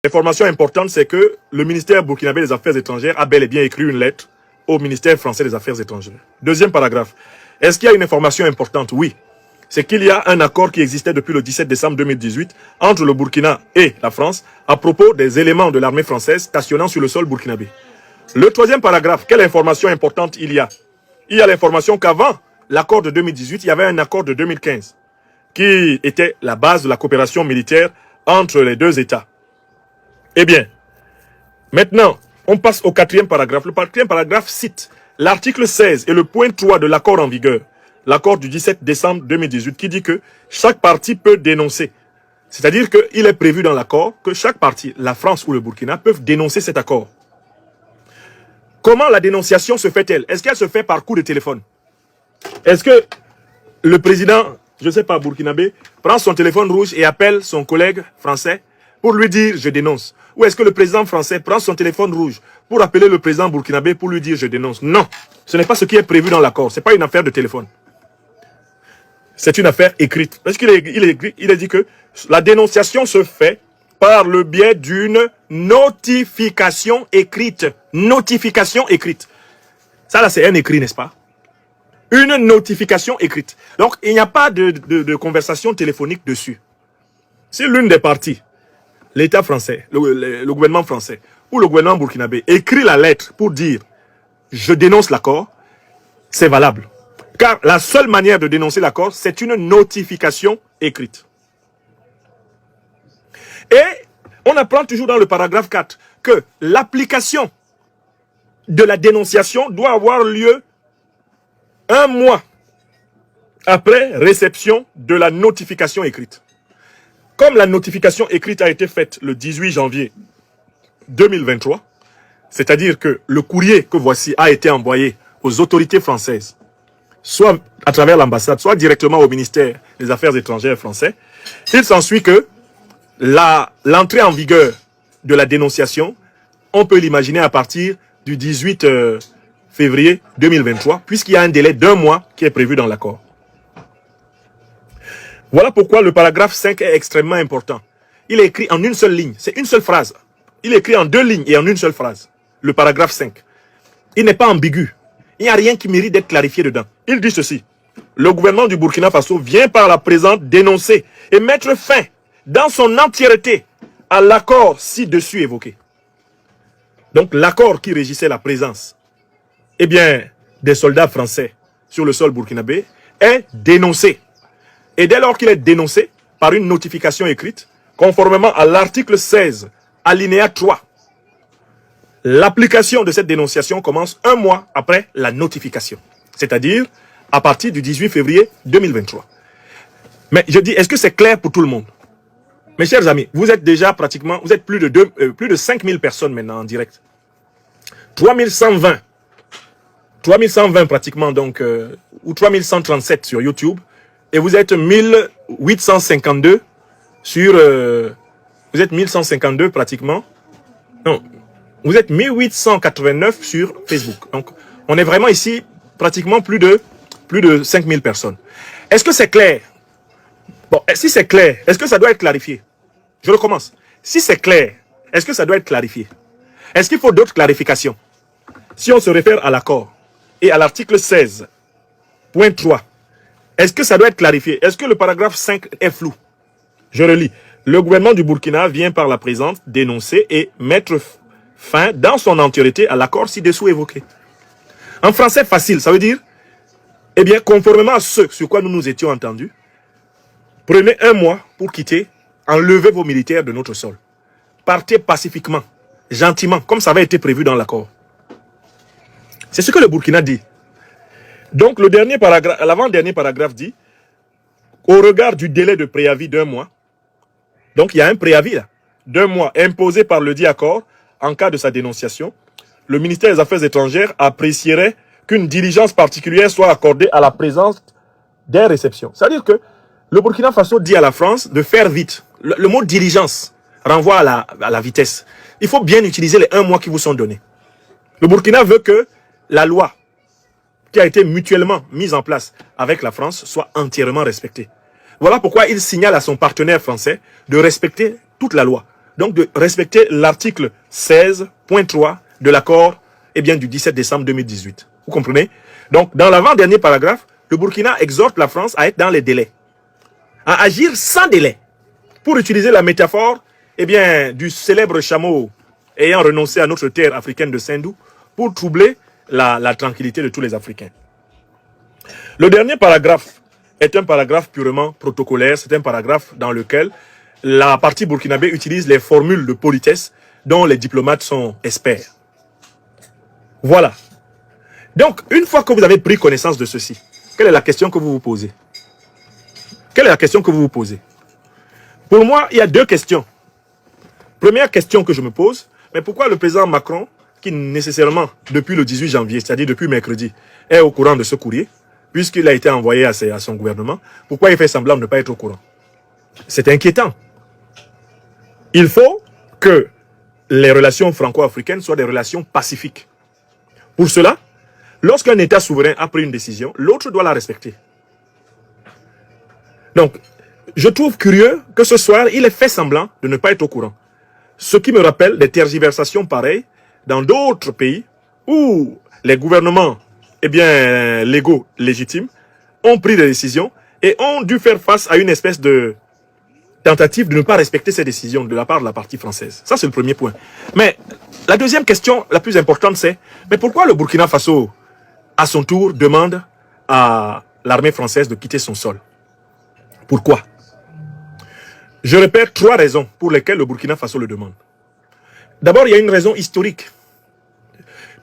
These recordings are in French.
L'information importante, c'est que le ministère burkinabé des Affaires étrangères a bel et bien écrit une lettre au ministère français des Affaires étrangères. Deuxième paragraphe. Est-ce qu'il y a une information importante? Oui. C'est qu'il y a un accord qui existait depuis le 17 décembre 2018 entre le Burkina et la France à propos des éléments de l'armée française stationnant sur le sol burkinabé. Le troisième paragraphe, quelle information importante il y a? Il y a l'information qu'avant l'accord de 2018, il y avait un accord de 2015 qui était la base de la coopération militaire entre les deux États. Eh bien, maintenant, on passe au quatrième paragraphe. Le quatrième paragraphe cite l'article 16 et le point 3 de l'accord en vigueur, l'accord du 17 décembre 2018, qui dit que chaque partie peut dénoncer. C'est-à-dire qu'il est prévu dans l'accord que chaque partie, la France ou le Burkina, peuvent dénoncer cet accord. Comment la dénonciation se fait-elle? Est-ce qu'elle se fait par coup de téléphone? Est-ce que le président, je ne sais pas, burkinabé, prend son téléphone rouge et appelle son collègue français pour lui dire « je dénonce » ou est-ce que le président français prend son téléphone rouge pour appeler le président burkinabé pour lui dire « je dénonce » Non, ce n'est pas ce qui est prévu dans l'accord. Ce n'est pas une affaire de téléphone. C'est une affaire écrite. Parce qu'il il a dit que la dénonciation se fait par le biais d'une notification écrite. Notification écrite. Ça là, c'est un écrit, n'est-ce pas? Une notification écrite. Donc, il n'y a pas de conversation téléphonique dessus. Si l'une des parties, l'État français, le gouvernement français ou le gouvernement burkinabé écrit la lettre pour dire « je dénonce l'accord », c'est valable. Car la seule manière de dénoncer l'accord, c'est une notification écrite. Et on apprend toujours dans le paragraphe 4 que l'application de la dénonciation doit avoir lieu 1 mois après réception de la notification écrite. Comme la notification écrite a été faite le 18 janvier 2023, c'est-à-dire que le courrier que voici a été envoyé aux autorités françaises, soit à travers l'ambassade, soit directement au ministère des Affaires étrangères français, il s'ensuit que l'entrée en vigueur de la dénonciation, on peut l'imaginer à partir du 18 février 2023, puisqu'il y a un délai d'1 mois qui est prévu dans l'accord. Voilà pourquoi le paragraphe 5 est extrêmement important. Il est écrit en une seule ligne, c'est une seule phrase. Il est écrit en 2 lignes et en une seule phrase. Le paragraphe 5. Il n'est pas ambigu. Il n'y a rien qui mérite d'être clarifié dedans. Il dit ceci. Le gouvernement du Burkina Faso vient par la présente dénoncer et mettre fin dans son entièreté à l'accord ci-dessus évoqué. Donc l'accord qui régissait la présence des soldats français sur le sol burkinabé est dénoncé. Et dès lors qu'il est dénoncé par une notification écrite, conformément à l'article 16, alinéa 3, l'application de cette dénonciation commence 1 mois après la notification. C'est-à-dire à partir du 18 février 2023. Mais je dis, est-ce que c'est clair pour tout le monde? Mes chers amis, vous êtes déjà pratiquement, vous êtes plus de 5000 personnes maintenant en direct. 3120 pratiquement donc, ou 3137 sur YouTube. Et vous êtes 1852 sur... vous êtes 1152 pratiquement. Non, vous êtes 1889 sur Facebook. Donc, on est vraiment ici pratiquement plus de 5000 personnes. Est-ce que c'est clair? Bon, si c'est clair, est-ce que ça doit être clarifié? Je recommence. Si c'est clair, est-ce que ça doit être clarifié? Est-ce qu'il faut d'autres clarifications? Si on se réfère à l'accord et à l'article 16.3, est-ce que ça doit être clarifié? Est-ce que le paragraphe 5 est flou? Je relis. Le gouvernement du Burkina vient par la présente dénoncer et mettre fin dans son entièreté à l'accord ci-dessous évoqué. En français facile, ça veut dire, conformément à ce sur quoi nous nous étions entendus, prenez 1 mois pour quitter, enlevez vos militaires de notre sol. Partez pacifiquement, gentiment, comme ça avait été prévu dans l'accord. C'est ce que le Burkina dit. Donc, l'avant-dernier paragraphe dit, au regard du délai de préavis d'1 mois, donc il y a un préavis là, d'1 mois imposé par le dit accord, en cas de sa dénonciation, le ministère des Affaires étrangères apprécierait qu'une diligence particulière soit accordée à la présence des réceptions. C'est-à-dire que le Burkina Faso dit à la France de faire vite. Le mot diligence renvoie à la vitesse. Il faut bien utiliser les 1 mois qui vous sont donnés. Le Burkina veut que la loi qui a été mutuellement mise en place avec la France soit entièrement respectée. Voilà pourquoi il signale à son partenaire français de respecter toute la loi. donc de respecter l'article 16.3 de l'accord du 17 décembre 2018. Vous comprenez? Donc, dans l'avant-dernier paragraphe, le Burkina exhorte la France à être dans les délais, à agir sans délai. Pour utiliser la métaphore du célèbre chameau ayant renoncé à notre terre africaine de Sendou pour troubler la tranquillité de tous les Africains. Le dernier paragraphe est un paragraphe purement protocolaire. C'est un paragraphe dans lequel la partie burkinabé utilise les formules de politesse dont les diplomates sont experts. Voilà. Donc, une fois que vous avez pris connaissance de ceci, quelle est la question que vous vous posez? Quelle est la question que vous vous posez? Pour moi, il y a deux questions. Première question que je me pose, mais pourquoi le président Macron, qui nécessairement, depuis le 18 janvier, c'est-à-dire depuis mercredi, est au courant de ce courrier, puisqu'il a été envoyé à son gouvernement, pourquoi il fait semblant de ne pas être au courant? C'est inquiétant. Il faut que les relations franco-africaines soient des relations pacifiques. Pour cela, lorsqu'un État souverain a pris une décision, l'autre doit la respecter. Donc, je trouve curieux que ce soir, il ait fait semblant de ne pas être au courant. Ce qui me rappelle des tergiversations pareilles dans d'autres pays où les gouvernements légaux, légitimes, ont pris des décisions et ont dû faire face à une espèce de tentative de ne pas respecter ces décisions de la part de la partie française. Ça, c'est le premier point. Mais la deuxième question, la plus importante, c'est mais pourquoi le Burkina Faso, à son tour, demande à l'armée française de quitter son sol? Pourquoi? Je répète 3 raisons pour lesquelles le Burkina Faso le demande. D'abord, il y a une raison historique.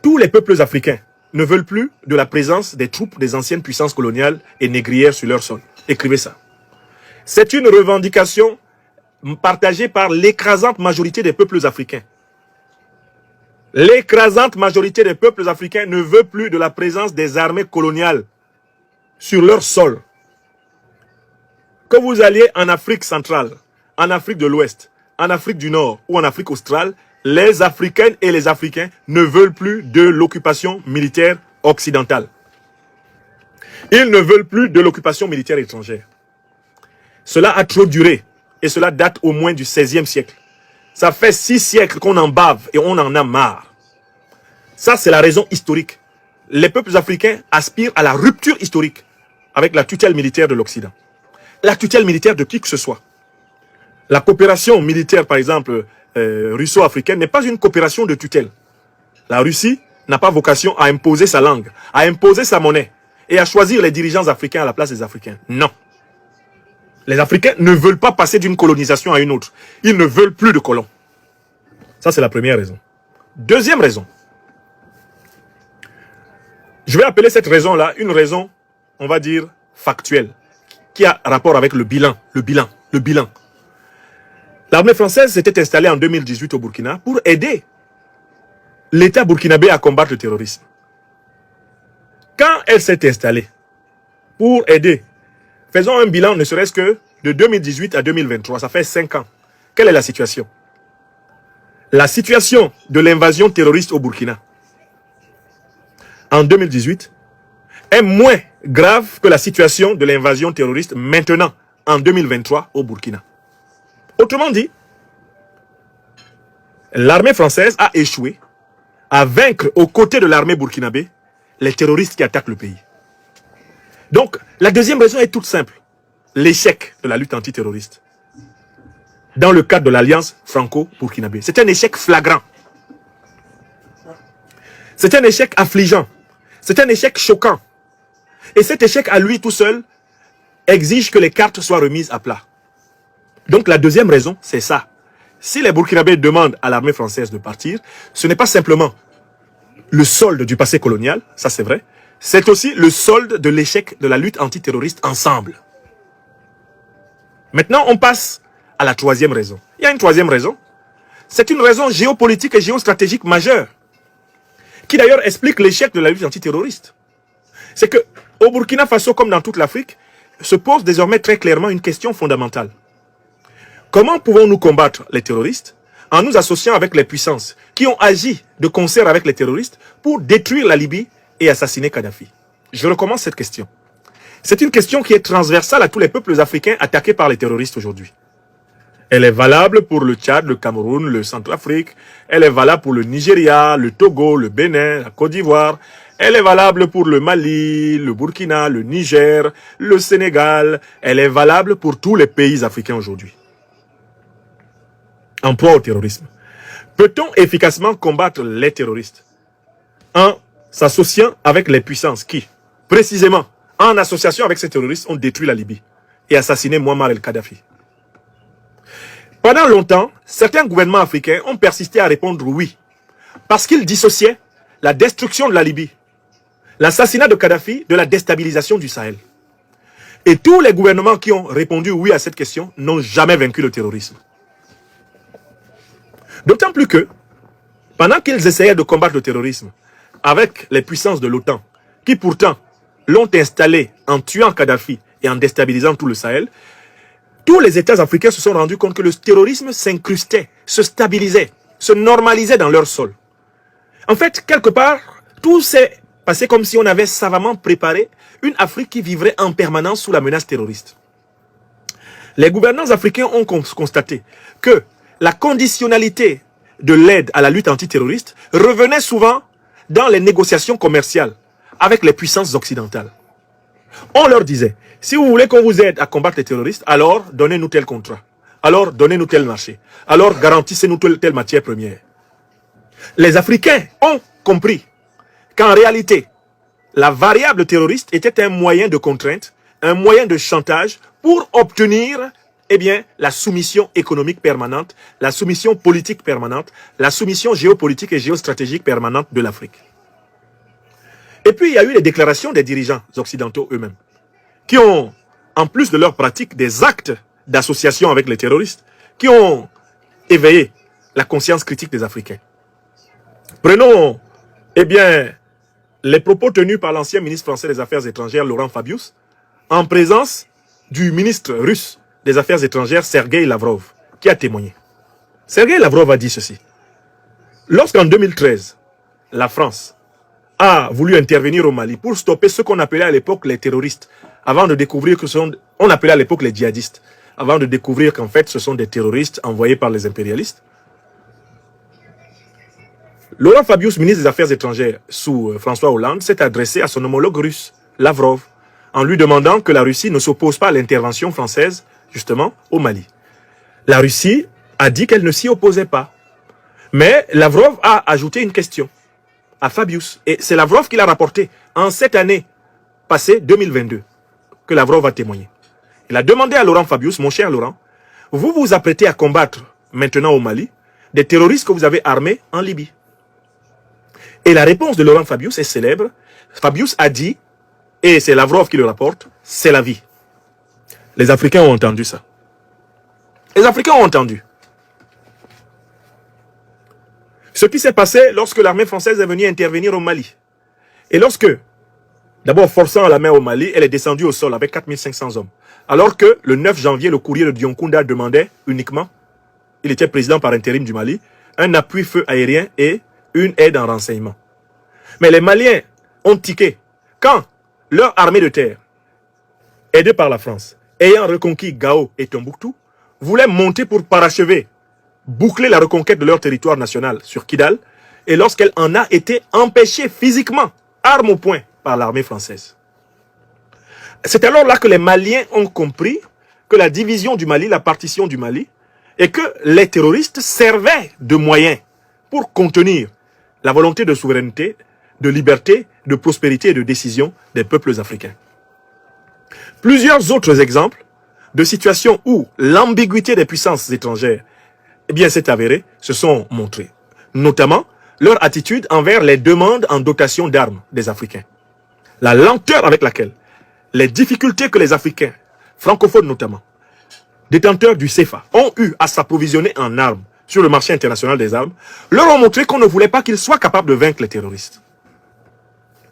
Tous les peuples africains ne veulent plus de la présence des troupes des anciennes puissances coloniales et négrières sur leur sol. Écrivez ça. C'est une revendication partagée par l'écrasante majorité des peuples africains. L'écrasante majorité des peuples africains ne veut plus de la présence des armées coloniales sur leur sol. Que vous alliez en Afrique centrale, en Afrique de l'Ouest, en Afrique du Nord ou en Afrique australe, les Africaines et les Africains ne veulent plus de l'occupation militaire occidentale. Ils ne veulent plus de l'occupation militaire étrangère. Cela a trop duré et cela date au moins du XVIe siècle. Ça fait 6 siècles qu'on en bave et on en a marre. Ça, c'est la raison historique. Les peuples africains aspirent à la rupture historique avec la tutelle militaire de l'Occident. La tutelle militaire de qui que ce soit. La coopération militaire, par exemple, russo-africaine, n'est pas une coopération de tutelle. La Russie n'a pas vocation à imposer sa langue, à imposer sa monnaie et à choisir les dirigeants africains à la place des Africains. Non. Les Africains ne veulent pas passer d'une colonisation à une autre. Ils ne veulent plus de colons. Ça, c'est la première raison. Deuxième raison. Je vais appeler cette raison-là une raison, on va dire, factuelle, qui a rapport avec le bilan. L'armée française s'était installée en 2018 au Burkina pour aider l'État burkinabé à combattre le terrorisme. Quand elle s'est installée pour aider, faisons un bilan ne serait-ce que de 2018 à 2023, ça fait 5 ans. Quelle est la situation? La situation de l'invasion terroriste au Burkina en 2018 est moins grave que la situation de l'invasion terroriste maintenant, en 2023, au Burkina. Autrement dit, l'armée française a échoué à vaincre aux côtés de l'armée burkinabé les terroristes qui attaquent le pays. Donc, la deuxième raison est toute simple. L'échec de la lutte antiterroriste dans le cadre de l'alliance franco-burkinabé. C'est un échec flagrant. C'est un échec affligeant. C'est un échec choquant. Et cet échec à lui tout seul exige que les cartes soient remises à plat. Donc la deuxième raison, c'est ça. Si les Burkinabés demandent à l'armée française de partir, ce n'est pas simplement le solde du passé colonial, ça c'est vrai, c'est aussi le solde de l'échec de la lutte antiterroriste ensemble. Maintenant, on passe à la troisième raison. Il y a une troisième raison. C'est une raison géopolitique et géostratégique majeure, qui d'ailleurs explique l'échec de la lutte antiterroriste. C'est que au Burkina Faso, comme dans toute l'Afrique, se pose désormais très clairement une question fondamentale. Comment pouvons-nous combattre les terroristes en nous associant avec les puissances qui ont agi de concert avec les terroristes pour détruire la Libye et assassiner Kadhafi? Je recommence cette question. C'est une question qui est transversale à tous les peuples africains attaqués par les terroristes aujourd'hui. Elle est valable pour le Tchad, le Cameroun, le Centrafrique. Elle est valable pour le Nigeria, le Togo, le Bénin, la Côte d'Ivoire. Elle est valable pour le Mali, le Burkina, le Niger, le Sénégal. Elle est valable pour tous les pays africains aujourd'hui. En proie au terrorisme. Peut-on efficacement combattre les terroristes en s'associant avec les puissances qui, précisément, en association avec ces terroristes, ont détruit la Libye et assassiné Muammar el-Kadhafi? Pendant longtemps, certains gouvernements africains ont persisté à répondre oui, parce qu'ils dissociaient la destruction de la Libye, l'assassinat de Kadhafi, de la déstabilisation du Sahel. Et tous les gouvernements qui ont répondu oui à cette question n'ont jamais vaincu le terrorisme. D'autant plus que, pendant qu'ils essayaient de combattre le terrorisme avec les puissances de l'OTAN, qui pourtant l'ont installé en tuant Kadhafi et en déstabilisant tout le Sahel, tous les États africains se sont rendus compte que le terrorisme s'incrustait, se stabilisait, se normalisait dans leur sol. En fait, quelque part, tout s'est passé comme si on avait savamment préparé une Afrique qui vivrait en permanence sous la menace terroriste. Les gouvernants africains ont constaté que la conditionnalité de l'aide à la lutte antiterroriste revenait souvent dans les négociations commerciales avec les puissances occidentales. On leur disait, si vous voulez qu'on vous aide à combattre les terroristes, alors donnez-nous tel contrat. Alors donnez-nous tel marché. Alors garantissez-nous telle matière première. Les Africains ont compris qu'en réalité, la variable terroriste était un moyen de contrainte, un moyen de chantage pour obtenir la soumission économique permanente, la soumission politique permanente, la soumission géopolitique et géostratégique permanente de l'Afrique. Et puis, il y a eu les déclarations des dirigeants occidentaux eux-mêmes, qui ont, en plus de leur pratique, des actes d'association avec les terroristes, qui ont éveillé la conscience critique des Africains. Prenons, les propos tenus par l'ancien ministre français des Affaires étrangères, Laurent Fabius, en présence du ministre russe des Affaires étrangères, Sergueï Lavrov, qui a témoigné. Sergueï Lavrov a dit ceci. Lorsqu'en 2013, la France a voulu intervenir au Mali pour stopper ce qu'on appelait à l'époque les terroristes, avant de découvrir que on appelait à l'époque les djihadistes, avant de découvrir qu'en fait ce sont des terroristes envoyés par les impérialistes. Laurent Fabius, ministre des Affaires étrangères sous François Hollande, s'est adressé à son homologue russe, Lavrov, en lui demandant que la Russie ne s'oppose pas à l'intervention française, justement, au Mali. La Russie a dit qu'elle ne s'y opposait pas. Mais Lavrov a ajouté une question à Fabius. Et c'est Lavrov qui l'a rapporté en cette année passée, 2022, que Lavrov a témoigné. Il a demandé à Laurent Fabius, mon cher Laurent, vous vous apprêtez à combattre maintenant au Mali des terroristes que vous avez armés en Libye. Et la réponse de Laurent Fabius est célèbre. Fabius a dit, et c'est Lavrov qui le rapporte, c'est la vie. Les Africains ont entendu ça. Les Africains ont entendu. Ce qui s'est passé lorsque l'armée française est venue intervenir au Mali. Et lorsque, d'abord forçant la main au Mali, elle est descendue au sol avec 4500 hommes. Alors que le 9 janvier, le courrier de Dioncounda demandait uniquement, il était président par intérim du Mali, un appui feu aérien et une aide en renseignement. Mais les Maliens ont tiqué quand leur armée de terre, aidée par la France, ayant reconquis Gao et Tombouctou, voulait monter pour parachever, boucler la reconquête de leur territoire national sur Kidal, et lorsqu'elle en a été empêchée physiquement, arme au poing, par l'armée française. C'est alors là que les Maliens ont compris que la division du Mali, la partition du Mali, et que les terroristes servaient de moyens pour contenir la volonté de souveraineté, de liberté, de prospérité et de décision des peuples africains. Plusieurs autres exemples de situations où l'ambiguïté des puissances étrangères s'est avérée, se sont montrés. Notamment, leur attitude envers les demandes en dotation d'armes des Africains. La lenteur avec laquelle, les difficultés que les Africains, francophones notamment, détenteurs du CFA, ont eu à s'approvisionner en armes sur le marché international des armes, leur ont montré qu'on ne voulait pas qu'ils soient capables de vaincre les terroristes.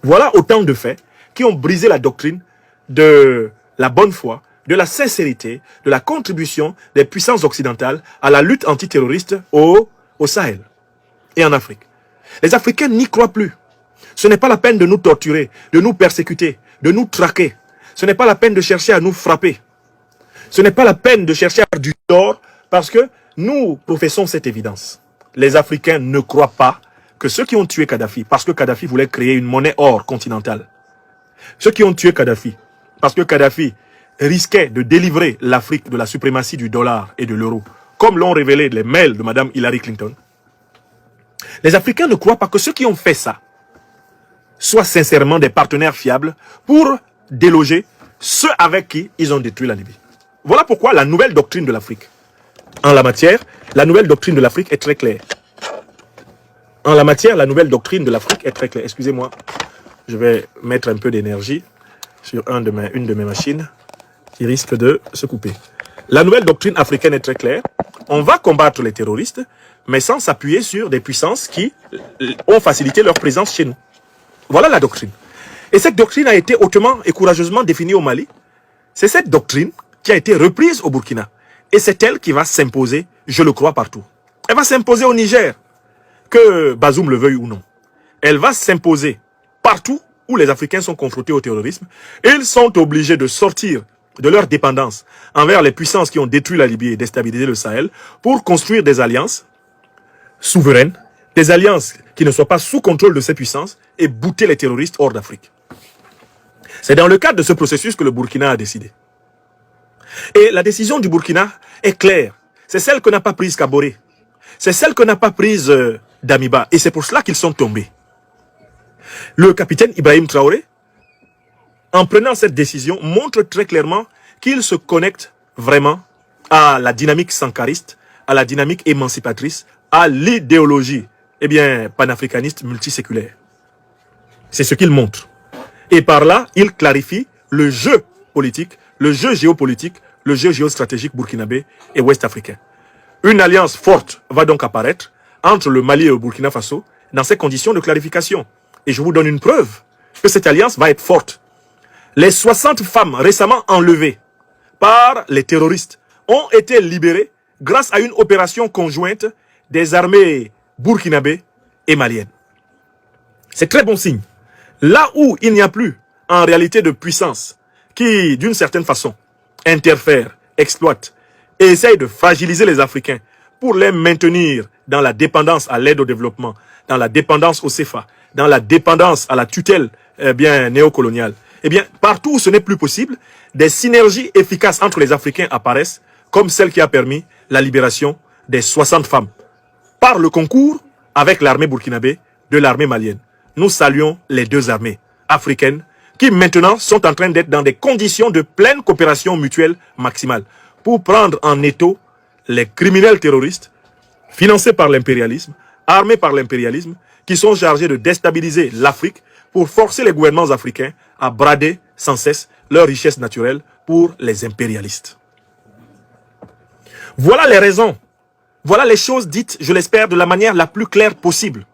Voilà autant de faits qui ont brisé la doctrine de la bonne foi, de la sincérité, de la contribution des puissances occidentales à la lutte antiterroriste au Sahel et en Afrique. Les Africains n'y croient plus. Ce n'est pas la peine de nous torturer, de nous persécuter, de nous traquer. Ce n'est pas la peine de chercher à nous frapper. Ce n'est pas la peine de chercher à faire du tort Parce que nous professons cette évidence. Les Africains ne croient pas que ceux qui ont tué Kadhafi, parce que Kadhafi voulait créer une monnaie or continentale, ceux qui ont tué Kadhafi, parce que Kadhafi risquait de délivrer l'Afrique de la suprématie du dollar et de l'euro, comme l'ont révélé les mails de Mme Hillary Clinton, les Africains ne croient pas que ceux qui ont fait ça soient sincèrement des partenaires fiables pour déloger ceux avec qui ils ont détruit la Libye. Voilà pourquoi la nouvelle doctrine de l'Afrique, en la matière, la nouvelle doctrine de l'Afrique est très claire. En la matière, la nouvelle doctrine de l'Afrique est très claire. Excusez-moi, je vais mettre un peu d'énergie sur une de mes machines qui risque de se couper. La nouvelle doctrine africaine est très claire. On va combattre les terroristes, mais sans s'appuyer sur des puissances qui ont facilité leur présence chez nous. Voilà la doctrine. Et cette doctrine a été hautement et courageusement définie au Mali. C'est cette doctrine qui a été reprise au Burkina. Et c'est elle qui va s'imposer, je le crois, partout. Elle va s'imposer au Niger, que Bazoum le veuille ou non. Elle va s'imposer partout où les Africains sont confrontés au terrorisme. Ils sont obligés de sortir de leur dépendance envers les puissances qui ont détruit la Libye et déstabilisé le Sahel pour construire des alliances souveraines, des alliances qui ne soient pas sous contrôle de ces puissances et bouter les terroristes hors d'Afrique. C'est dans le cadre de ce processus que le Burkina a décidé. Et la décision du Burkina est claire. C'est celle que n'a pas prise Kaboré. C'est celle que n'a pas prise Damiba. Et c'est pour cela qu'ils sont tombés. Le capitaine Ibrahim Traoré, en prenant cette décision, montre très clairement qu'il se connecte vraiment à la dynamique sankariste, à la dynamique émancipatrice, à l'idéologie panafricaniste multiséculaire. C'est ce qu'il montre. Et par là, il clarifie le jeu politique, le jeu géopolitique, le jeu géostratégique burkinabé et ouest-africain. Une alliance forte va donc apparaître entre le Mali et le Burkina Faso dans ces conditions de clarification. Et je vous donne une preuve que cette alliance va être forte. Les 60 femmes récemment enlevées par les terroristes ont été libérées grâce à une opération conjointe des armées burkinabées et maliennes. C'est très bon signe. Là où il n'y a plus en réalité de puissance qui, d'une certaine façon, interfère, exploite et essaye de fragiliser les Africains pour les maintenir dans la dépendance à l'aide au développement, dans la dépendance au CFA, dans la dépendance à la tutelle néocoloniale. Partout où ce n'est plus possible, des synergies efficaces entre les Africains apparaissent, comme celle qui a permis la libération des 60 femmes, par le concours avec l'armée burkinabé de l'armée malienne. Nous saluons les deux armées africaines qui maintenant sont en train d'être dans des conditions de pleine coopération mutuelle maximale pour prendre en étau les criminels terroristes financés par l'impérialisme, armés par l'impérialisme, qui sont chargés de déstabiliser l'Afrique pour forcer les gouvernements africains à brader sans cesse leurs richesses naturelles pour les impérialistes. Voilà les raisons. Voilà les choses dites, je l'espère, de la manière la plus claire possible.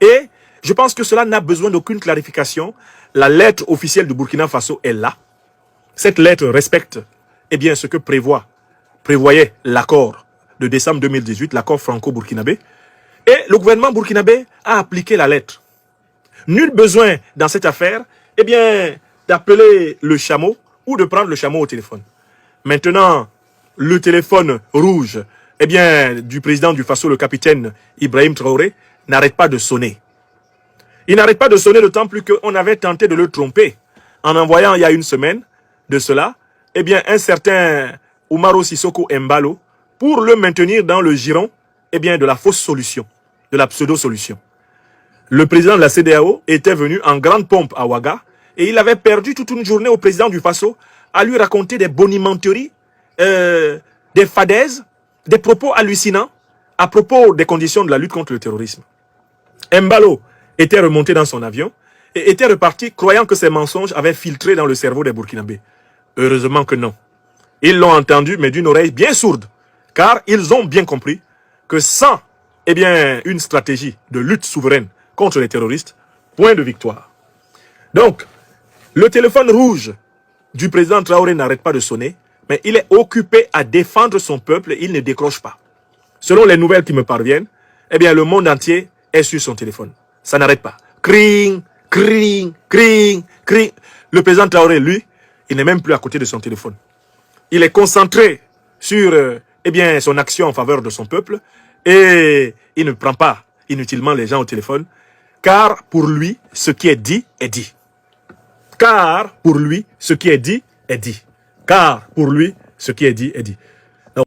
Et je pense que cela n'a besoin d'aucune clarification. La lettre officielle du Burkina Faso est là. Cette lettre respecte ce que prévoyait l'accord de décembre 2018, l'accord franco-burkinabé. Et le gouvernement burkinabé a appliqué la lettre. Nul besoin dans cette affaire d'appeler le chameau ou de prendre le chameau au téléphone. Maintenant, le téléphone rouge du président du Faso, le capitaine Ibrahim Traoré, n'arrête pas de sonner. Il n'arrête pas de sonner, d'autant plus qu'on avait tenté de le tromper en envoyant il y a une semaine de cela, un certain Oumaro Sissoko Embalo pour le maintenir dans le giron de la fausse solution, de la pseudo-solution. Le président de la CEDEAO était venu en grande pompe à Ouaga et il avait perdu toute une journée au président du Faso à lui raconter des bonimenteries, des fadaises, des propos hallucinants à propos des conditions de la lutte contre le terrorisme. Embalo était remonté dans son avion et était reparti croyant que ses mensonges avaient filtré dans le cerveau des Burkinabés. Heureusement que non. Ils l'ont entendu, mais d'une oreille bien sourde, car ils ont bien compris que sans une stratégie de lutte souveraine contre les terroristes, point de victoire. Donc, le téléphone rouge du président Traoré n'arrête pas de sonner, mais il est occupé à défendre son peuple et il ne décroche pas. Selon les nouvelles qui me parviennent, le monde entier est sur son téléphone. Ça n'arrête pas. Cring, cring, cring, cring. Le président Traoré, lui, il n'est même plus à côté de son téléphone. Il est concentré sur eh bien, son action en faveur de son peuple et il ne prend pas inutilement les gens au téléphone, car pour lui, ce qui est dit est dit. Car pour lui, ce qui est dit est dit. Car pour lui, ce qui est dit est dit.